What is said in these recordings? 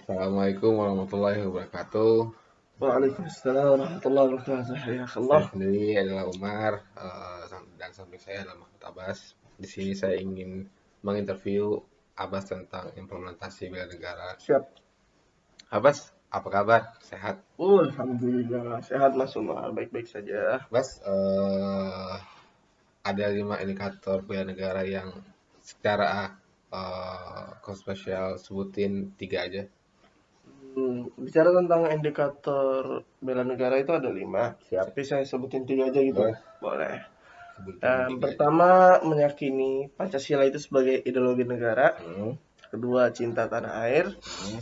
Assalamualaikum warahmatullahi wabarakatuh. Waalaikumsalam warahmatullahi wabarakatuh. Ya Saya Allah. sendiri adalah Umar, dan samping saya adalah Mahmud Abbas. Di sini saya ingin menginterview Abbas tentang implementasi bela negara. Siap. Abbas, apa kabar? Sehat? Alhamdulillah. Sehat Mas Umar. Baik-baik saja. Abbas, ada 5 indikator bela negara yang secara kontroversial sebutin 3 aja. Bicara tentang indikator bela negara itu ada 5. Siap, Tapi saya sebutin 3 aja gitu. boleh Boleh. sebutin 3 aja. Pertama, meyakini Pancasila itu sebagai ideologi negara. Hmm, Kedua, cinta tanah air. hmm.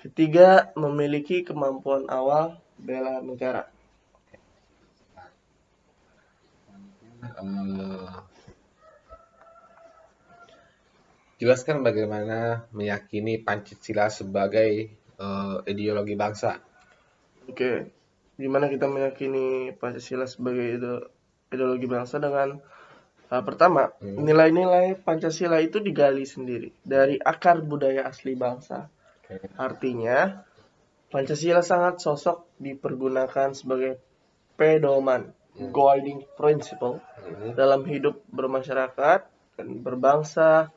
Ketiga, memiliki kemampuan awal bela negara. Eh, Jelaskan bagaimana meyakini Pancasila sebagai ideologi bangsa. Oke. Gimana kita meyakini Pancasila sebagai ideologi bangsa dengan pertama, Hmm, nilai-nilai Pancasila itu digali sendiri dari akar budaya asli bangsa. oke. Artinya, Pancasila sangat sosok dipergunakan sebagai pedoman, Hmm, guiding principle hmm, dalam hidup bermasyarakat dan berbangsa,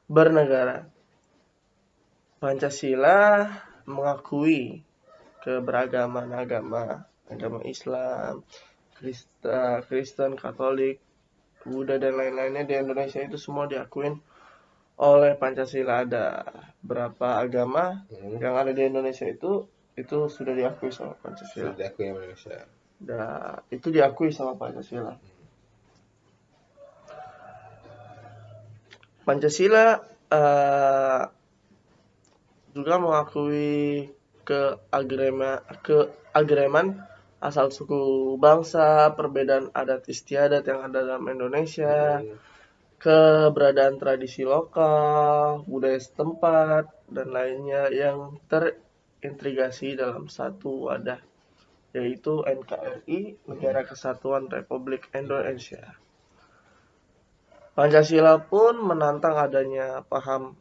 bernegara. Pancasila mengakui keberagaman agama, agama Islam, Kristen, Katolik, Buddha dan lain-lainnya di Indonesia itu semua diakuin oleh Pancasila. Ada berapa agama hmm. yang ada di Indonesia itu sudah diakui sama Pancasila. Sudah aku yang Indonesia. Itu diakui sama Pancasila. Pancasila eh, juga mengakui keagraman asal suku bangsa, perbedaan adat istiadat yang ada dalam Indonesia, Hmm, keberadaan tradisi lokal, budaya setempat, dan lainnya yang terintegrasi dalam satu wadah, yaitu NKRI, hmm, Negara Kesatuan Republik Indonesia. Pancasila pun menantang adanya paham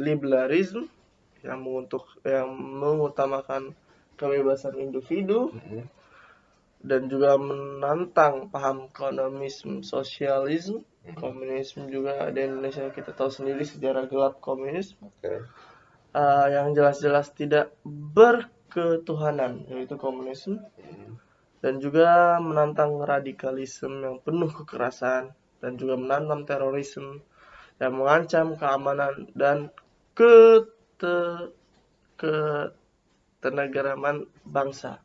liberalisme yang mengutamakan kebebasan individu hmm, dan juga menantang paham komunisme, sosialisme. hmm. Komunisme juga di Indonesia kita tahu sendiri sejarah gelap komunisme Oke. yang jelas-jelas tidak berketuhanan, yaitu komunisme, Hmm, dan juga menantang radikalisme yang penuh kekerasan dan juga menantang terorisme yang mengancam keamanan dan kete, ketenagaraman bangsa.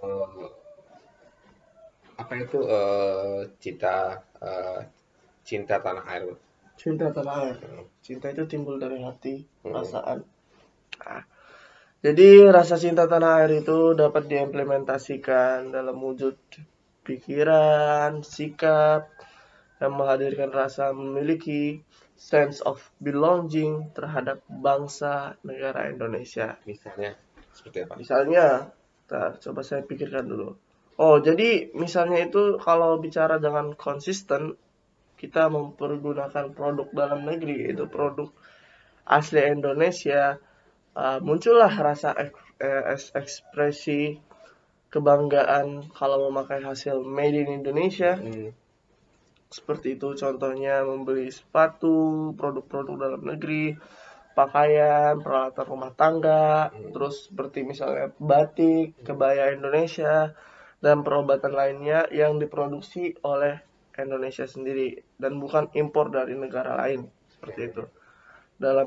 eh, apa itu cinta tanah air? Cinta tanah air. Hmm, Cinta itu timbul dari hati, hmm, perasaan. Nah, jadi rasa cinta tanah air itu dapat diimplementasikan dalam wujud pikiran, sikap, yang menghadirkan rasa memiliki sense of belonging terhadap bangsa negara Indonesia. misalnya seperti apa? Misalnya, coba saya pikirkan dulu. Oh, jadi misalnya itu kalau bicara dengan konsisten, kita mempergunakan produk dalam negeri, yaitu Hmm, produk asli Indonesia, muncullah rasa ekspresi kebanggaan kalau memakai hasil made in Indonesia. hmm, Seperti itu contohnya membeli sepatu, produk-produk dalam negeri, pakaian, peralatan rumah tangga, hmm. terus seperti misalnya batik, kebaya Indonesia, dan perobatan lainnya yang diproduksi oleh Indonesia sendiri dan bukan impor dari negara lain. Seperti itu.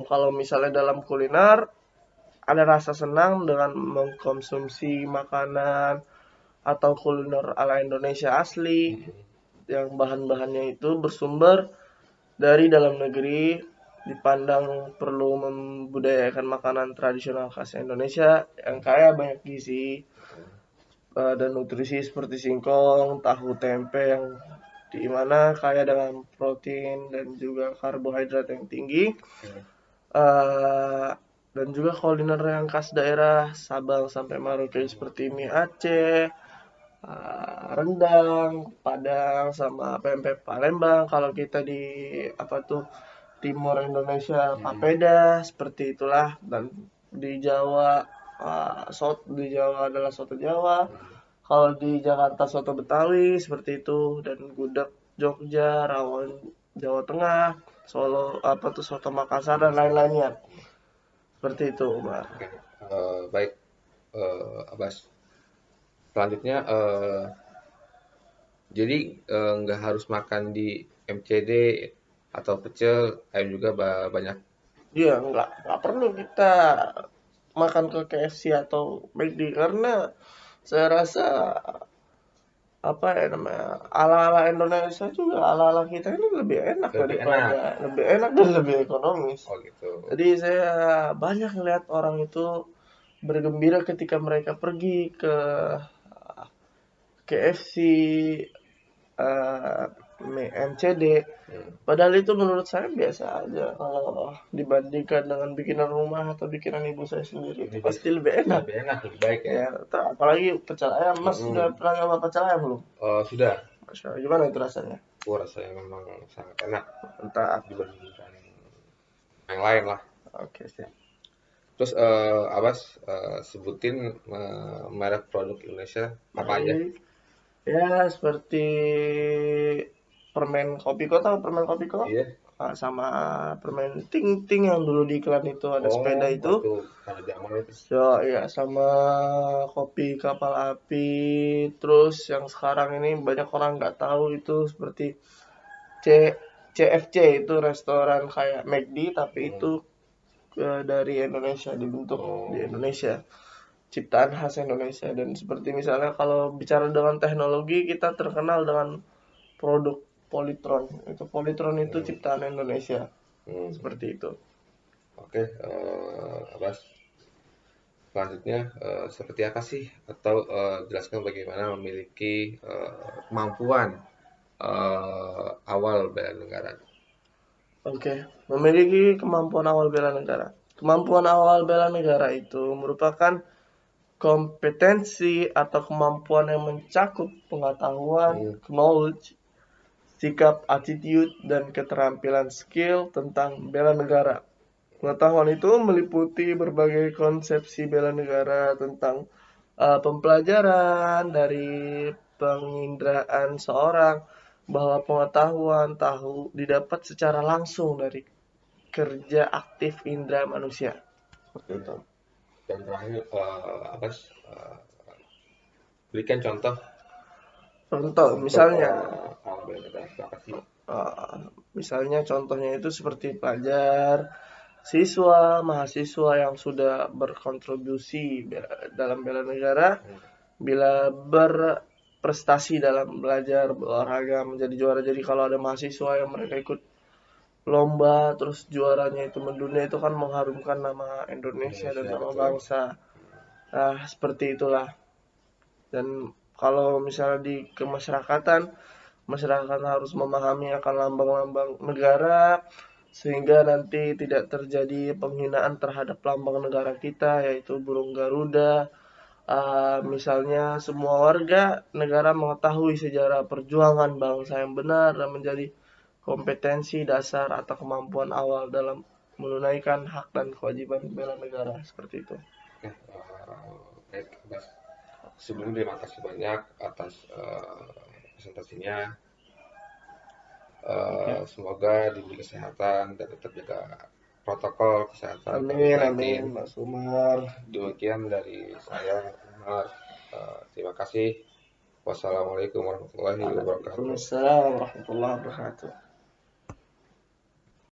Kalau misalnya dalam kuliner, ada rasa senang dengan mengkonsumsi makanan atau kuliner ala Indonesia asli Hmm, yang bahan-bahannya itu bersumber dari dalam negeri, dipandang perlu membudayakan makanan tradisional khas Indonesia yang kaya banyak gizi dan nutrisi seperti singkong, tahu, tempe yang di mana kaya dengan protein dan juga karbohidrat yang tinggi. hmm. Eh, dan juga kuliner yang khas daerah Sabang sampai Merauke seperti mie Aceh, rendang, Padang, sama pempek Palembang. Kalau kita di apa tuh timur Indonesia papeda seperti itulah, dan di Jawa di Jawa adalah soto Jawa. Kalau di Jakarta soto Betawi seperti itu, dan gudeg Jogja, rawon Jawa Tengah, Solo soto Makassar dan lain-lainnya. Seperti itu, Mbak. Oke. Baik, Abbas. Selanjutnya, jadi nggak harus makan di MCD atau pecel, ayam juga banyak. Iya, nggak perlu kita makan ke KFC atau McD, karena saya rasa apa ya namanya, ala-ala Indonesia juga, ala-ala kita ini lebih enak Lebih enak. daripada lebih enak dan lebih ekonomis. Oh gitu. Jadi saya banyak ngeliat orang itu bergembira ketika mereka pergi ke KFC, eh, MCD. Padahal itu menurut saya biasa aja kalau dibandingkan dengan bikinan rumah atau bikinan ibu saya sendiri. Itu pasti lebih enak. Lebih enak, lebih baik ya. Ya, apalagi pecel ayam. Mas sudah pernah nyoba pecel ayam belum? Sudah. Masya Allah, gimana itu rasanya? Rasanya memang sangat enak Mantap. dibandingkan yang lain lah. Oke sih. Terus Abbas sebutin merek produk Indonesia apa aja? Ya, seperti permen Kopiko, tahu permen Kopiko? Iya. Sama permen Ting Ting yang dulu di iklan itu ada sepeda itu. Pada zaman itu. So, ya, sama kopi kapal api. Terus yang sekarang ini banyak orang nggak tahu itu seperti CFC, itu restoran kayak McD tapi itu dari Indonesia, dibentuk di Indonesia, ciptaan khas Indonesia. Dan seperti misalnya kalau bicara dengan teknologi, kita terkenal dengan produk Polytron. Polytron itu ciptaan Indonesia. Seperti itu. Oke, Abbas. Selanjutnya seperti apa sih, atau jelaskan bagaimana memiliki kemampuan awal bela negara. Oke, memiliki kemampuan awal bela negara. Kemampuan awal bela negara itu merupakan kompetensi atau kemampuan yang mencakup pengetahuan, knowledge, sikap, attitude, dan keterampilan skill tentang bela negara. Pengetahuan itu meliputi berbagai konsepsi bela negara tentang pembelajaran dari penginderaan seorang, bahwa pengetahuan didapat secara langsung dari kerja aktif indera manusia. Seperti itu. Dan terakhir, Abbas, berikan contoh Misalnya, misalnya contohnya itu seperti pelajar, siswa, mahasiswa yang sudah berkontribusi dalam bela negara, bila berprestasi dalam belajar berolahraga menjadi juara. Jadi kalau ada mahasiswa yang mereka ikut lomba terus juaranya itu mendunia, itu kan mengharumkan nama Indonesia dan nama bangsa. Nah, seperti itulah. Dan kalau misalnya di kemasyarakatan, masyarakat harus memahami akan lambang-lambang negara sehingga nanti tidak terjadi penghinaan terhadap lambang negara kita, yaitu burung Garuda. Misalnya semua warga negara mengetahui sejarah perjuangan bangsa yang benar dan menjadi kompetensi dasar atau kemampuan awal dalam menunaikan hak dan kewajiban bela negara. Seperti itu. Baik, Abbas. Sebelumnya terima kasih banyak atas presentasinya. Semoga diberi kesehatan dan tetap jaga protokol kesehatan. Amin, Mas Umar. Demikian dari saya, Umar. Terima kasih. Wassalamualaikum warahmatullahi wabarakatuh. Waalaikumsalam warahmatullahi wabarakatuh.